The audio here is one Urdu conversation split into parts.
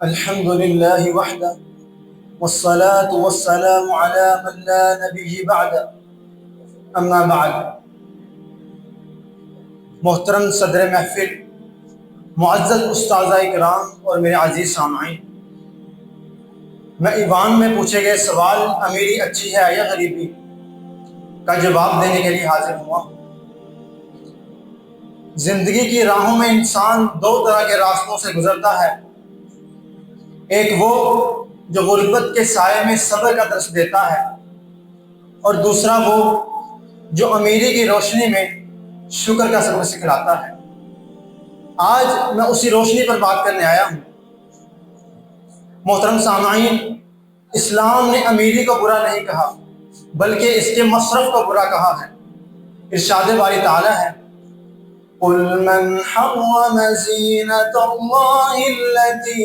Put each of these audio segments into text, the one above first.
الحمد لله وحده والصلاة والسلام على من لا نبي بعد اما بعد۔ محترم صدر محفل، معزز استاذہ کرام اور میرے عزیز سامعین، میں ایوان میں پوچھے گئے سوال امیری اچھی ہے یا غریبی کا جواب دینے کے لیے حاضر ہوا۔ زندگی کی راہوں میں انسان دو طرح کے راستوں سے گزرتا ہے، ایک وہ جو غربت کے سائے میں صبر کا درس دیتا ہے، اور دوسرا وہ جو امیری کی روشنی میں شکر کا سبق سکھلاتا ہے۔ آج میں اسی روشنی پر بات کرنے آیا ہوں۔ محترم سامعین، اسلام نے امیری کو برا نہیں کہا بلکہ اس کے مصرف کو برا کہا ہے۔ ارشاد باری تعالیٰ ہے، قُلْ مَنْ حَرَّمَ زِينَةَ اللَّهِ الَّتِي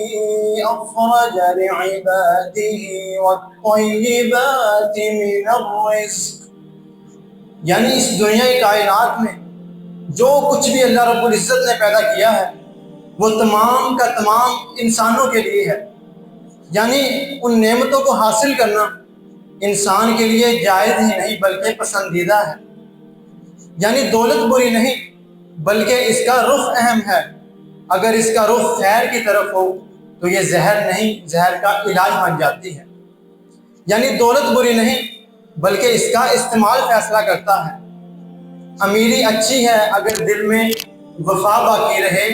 أَخْرَجَ لِعِبَادِهِ وَالطَّيِّبَاتِ مِنَ الرِّزْقِ، یعنی اس دنیا کائنات میں جو کچھ بھی اللہ رب العزت نے پیدا کیا ہے وہ تمام کا تمام انسانوں کے لیے ہے، یعنی ان نعمتوں کو حاصل کرنا انسان کے لیے جائز ہی نہیں بلکہ پسندیدہ ہے۔ یعنی دولت بری نہیں بلکہ اس کا رخ اہم ہے۔ اگر اس کا رخ خیر کی طرف ہو تو یہ زہر نہیں، زہر کا علاج بن جاتی ہے۔ یعنی دولت بری نہیں بلکہ اس کا استعمال فیصلہ کرتا ہے۔ امیری اچھی ہے اگر دل میں وفا باقی رہے،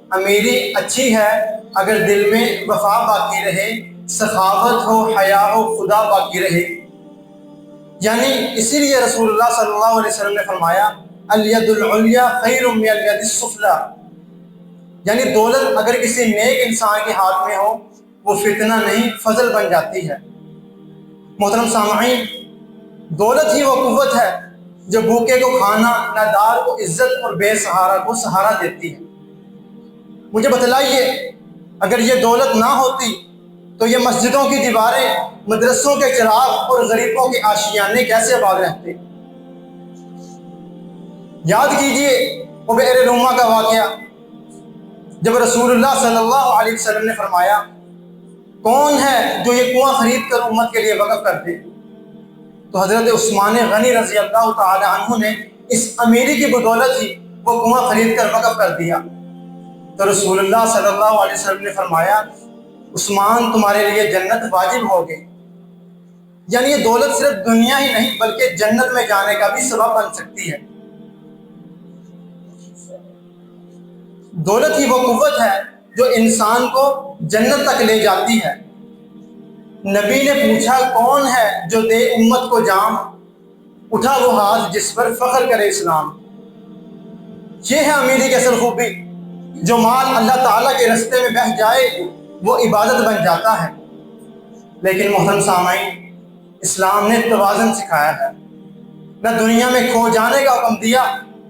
امیری اچھی ہے اگر دل میں وفا باقی رہے، سخاوت ہو، حیا ہو، خدا باقی رہے۔ یعنی اسی لیے رسول اللہ صلی اللہ علیہ وسلم نے فرمایا، الید العلیٰ خیر من الید السفلیٰ، یعنی دولت اگر کسی نیک انسان کے ہاتھ میں ہو وہ فتنہ نہیں، فضل بن جاتی ہے۔ محترم سامعین، دولت ہی وہ قوت ہے جو بھوکے کو کھانا، نادار کو عزت اور بے سہارا کو سہارا دیتی ہے۔ مجھے بتلائیے، اگر یہ دولت نہ ہوتی تو یہ مسجدوں کی دیواریں، مدرسوں کے چراغ اور غریبوں کے آشیانے کیسے آباد رہتے؟ یاد کیجئے وہ بئر روما کا واقعہ، جب رسول اللہ صلی اللہ علیہ وسلم نے فرمایا، کون ہے جو یہ کنواں خرید کر امت کے لیے وقف کر دے؟ تو حضرت عثمان غنی رضی اللہ تعالی عنہ نے اس امیری کی بدولت ہی وہ کنواں خرید کر وقف کر دیا۔ تو رسول اللہ صلی اللہ علیہ وسلم نے فرمایا، عثمان تمہارے لیے جنت واجب ہو گئی۔ یعنی یہ دولت صرف دنیا ہی نہیں بلکہ جنت میں جانے کا بھی سبب بن سکتی ہے۔ دولت ہی وہ قوت ہے جو انسان کو جنت تک لے جاتی ہے۔ نبی نے پوچھا، کون ہے جو دے امت کو جام؟ اٹھا وہ ہاتھ جس پر فخر کرے اسلام۔ یہ ہے امیری کی اصل خوبی، جو مال اللہ تعالیٰ کے رستے میں بہہ جائے وہ عبادت بن جاتا ہے۔ لیکن محترم سامعین، اسلام نے توازن سکھایا ہے، نہ دنیا میں کھو جانے کا حکم دیا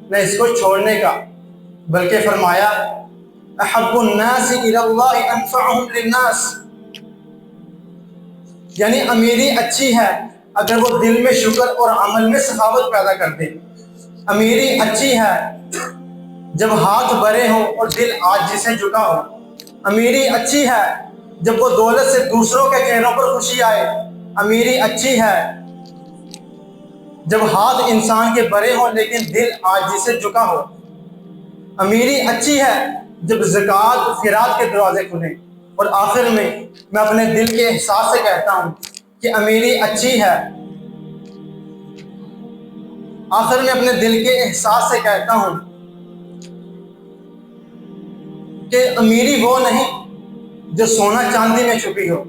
نہ اس کو چھوڑنے کا، بلکہ فرمایا، احب الناس الی اللہ انفعهم للناس، یعنی امیری اچھی ہے اگر وہ دل میں شکر اور عمل میں سخاوت پیدا کر دے۔ امیری اچھی ہے جب ہاتھ بھرے ہوں اور دل عاجزی سے جھکا ہو۔ امیری اچھی ہے جب وہ دولت سے دوسروں کے چہروں پر خوشی آئے۔ امیری اچھی ہے جب ہاتھ انسان کے بھرے ہوں لیکن دل عاجزی سے جھکا ہو۔ امیری اچھی ہے جب زکوٰۃ خیرات کے دروازے کھلیں۔ اور آخر میں اپنے دل کے احساس سے کہتا ہوں کہ امیری اچھی ہے، آخر میں اپنے دل کے احساس سے کہتا ہوں کہ امیری وہ نہیں جو سونا چاندی میں چھپی ہو،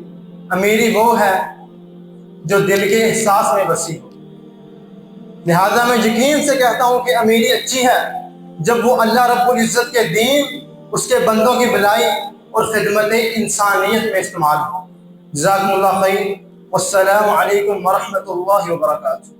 امیری وہ ہے جو دل کے احساس میں بسی ہو۔ لہذا میں یقین سے کہتا ہوں کہ امیری اچھی ہے جب وہ اللہ رب العزت کے دین، اس کے بندوں کی بھلائی اور خدمت انسانیت میں استعمال ہو۔ جزاکم اللہ خیر، والسلام علیکم ورحمۃ اللہ وبرکاتہ۔